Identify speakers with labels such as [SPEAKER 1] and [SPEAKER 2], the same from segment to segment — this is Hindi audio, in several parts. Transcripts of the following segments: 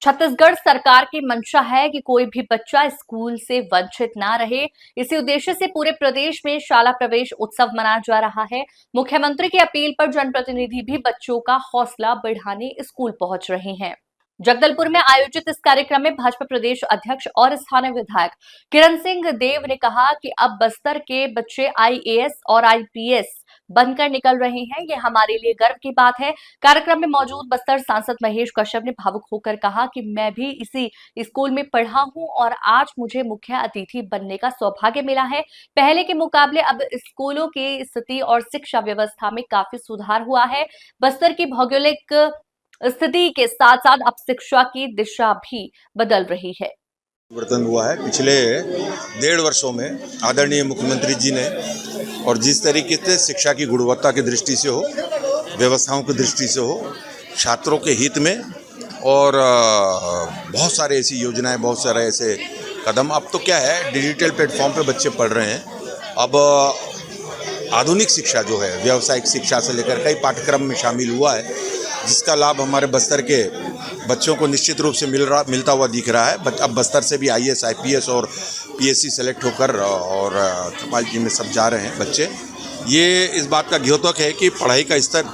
[SPEAKER 1] छत्तीसगढ़ सरकार की मंशा है कि कोई भी बच्चा स्कूल से वंचित ना रहे। इसी उद्देश्य से पूरे प्रदेश में शाला प्रवेश उत्सव मनाया जा रहा है। मुख्यमंत्री की अपील पर जनप्रतिनिधि भी बच्चों का हौसला बढ़ाने स्कूल पहुंच रहे हैं। जगदलपुर में आयोजित इस कार्यक्रम में भाजपा प्रदेश अध्यक्ष और स्थानीय विधायक किरण सिंह देव ने कहा कि अब बस्तर के बच्चे आईएएस और आईपीएस बनकर निकल रहे हैं। ये हमारे लिए गर्व की बात है। कार्यक्रम में मौजूद बस्तर सांसद महेश कश्यप ने भावुक होकर कहा कि मैं भी इसी स्कूल में पढ़ा हूं और आज मुझे मुख्य अतिथि बनने का सौभाग्य मिला है। पहले के मुकाबले अब स्कूलों की स्थिति और शिक्षा व्यवस्था में काफी सुधार हुआ है। बस्तर की भौगोलिक स्थिति के साथ साथ अब शिक्षा की दिशा भी बदल रही है।
[SPEAKER 2] परिवर्तन हुआ है पिछले 1.5 वर्षों में आदरणीय मुख्यमंत्री जी ने, और जिस तरीके से शिक्षा की गुणवत्ता की दृष्टि से हो, व्यवस्थाओं की दृष्टि से हो, छात्रों के हित में, और बहुत सारे ऐसी योजनाएं, बहुत सारे ऐसे कदम। अब तो क्या है, डिजिटल प्लेटफॉर्म पे बच्चे पढ़ रहे हैं। अब आधुनिक शिक्षा जो है, व्यावसायिक शिक्षा से लेकर कई पाठ्यक्रम में शामिल हुआ है, जिसका लाभ हमारे बस्तर के बच्चों को निश्चित रूप से मिलता हुआ दिख रहा है। अब बस्तर से भी आईएएस, आईपीएस और पीएससी सेलेक्ट होकर और कृपाल जी में सब जा रहे हैं बच्चे। ये इस बात का द्योतक है कि पढ़ाई का स्तर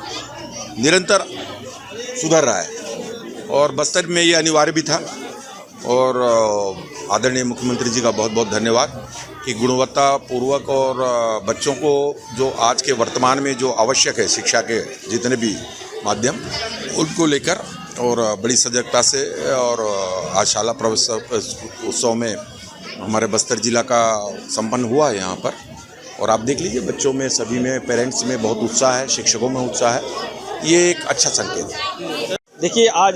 [SPEAKER 2] निरंतर सुधर रहा है, और बस्तर में ये अनिवार्य भी था। और आदरणीय मुख्यमंत्री जी का बहुत बहुत धन्यवाद कि गुणवत्ता पूर्वक और बच्चों को जो आज के वर्तमान में जो आवश्यक है, शिक्षा के जितने भी माध्यम, उनको लेकर और बड़ी सजगता से, और आज शाला प्रवेश उत्सव में हमारे बस्तर जिला का संपन्न हुआ है यहाँ पर। और आप देख लीजिए, बच्चों में, सभी में, पेरेंट्स में बहुत उत्साह है, शिक्षकों में उत्साह है। ये एक अच्छा संकेत है।
[SPEAKER 3] देखिए, आज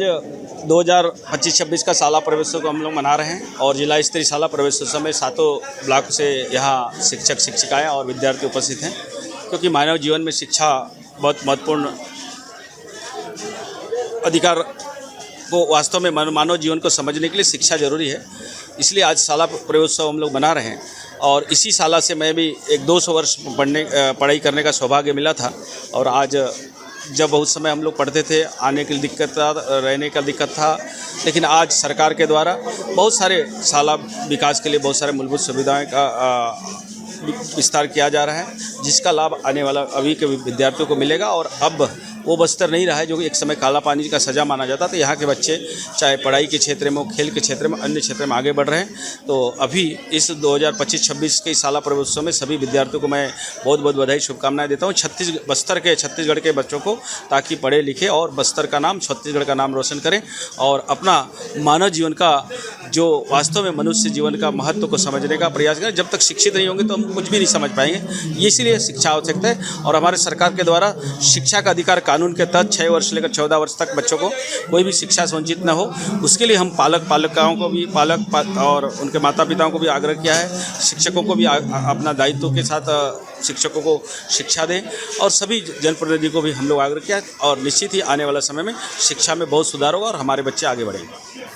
[SPEAKER 3] 2025-26 का शाला प्रवेशोत्सव को हम लोग मना रहे हैं, और जिला स्तरीय शाला प्रवेशोत्सव में 7 ब्लॉक से यहाँ शिक्षक शिक्षिकाएँ और विद्यार्थी उपस्थित हैं, क्योंकि मानव जीवन में शिक्षा बहुत महत्वपूर्ण अधिकार को, वास्तव में मानव जीवन को समझने के लिए शिक्षा जरूरी है। इसलिए आज शाला प्रवेशोत्सव हम लोग मना रहे हैं। और इसी शाला से मैं भी एक 200 वर्ष पढ़ाई करने का सौभाग्य मिला था। और आज जब बहुत समय हम लोग पढ़ते थे, आने की दिक्कत था, रहने का दिक्कत था, लेकिन आज सरकार के द्वारा बहुत सारे शाला विकास के लिए बहुत सारे मूलभूत सुविधाएं का विस्तार किया जा रहा है, जिसका लाभ आने वाला अभी के विद्यार्थियों को मिलेगा। और अब वो बस्तर नहीं रहा है जो कि एक समय काला पानी का सज़ा माना जाता। तो यहाँ के बच्चे चाहे पढ़ाई के क्षेत्र में हो, खेल के क्षेत्र में, अन्य क्षेत्र में आगे बढ़ रहे हैं। तो अभी इस 2025-26 के शाला प्रवेशोत्सव में सभी विद्यार्थियों को मैं बहुत बहुत बधाई, शुभकामनाएं देता हूँ, छत्तीसगढ़ के बच्चों को, ताकि पढ़े लिखे और बस्तर का नाम, छत्तीसगढ़ का नाम रोशन करें, और अपना मानव जीवन का, जो वास्तव में मनुष्य जीवन का महत्व को समझने का प्रयास करें। जब तक शिक्षित नहीं होंगे तो हम कुछ भी नहीं समझ पाएंगे। इसीलिए शिक्षा आवश्यकता है। और हमारे सरकार के द्वारा शिक्षा का अधिकार कानून के तहत 6 वर्ष से लेकर 14 वर्ष तक बच्चों को कोई भी शिक्षा से वंचित न हो, उसके लिए हम पालकों को भी, और उनके माता पिताओं को भी आग्रह किया है, शिक्षकों को भी अपना दायित्व के साथ शिक्षकों को शिक्षा दें, और सभी जनप्रतिनिधि को भी हम लोग आग्रह किया। और निश्चित ही आने वाला समय में शिक्षा में बहुत सुधार होगा और हमारे बच्चे आगे बढ़ेंगे।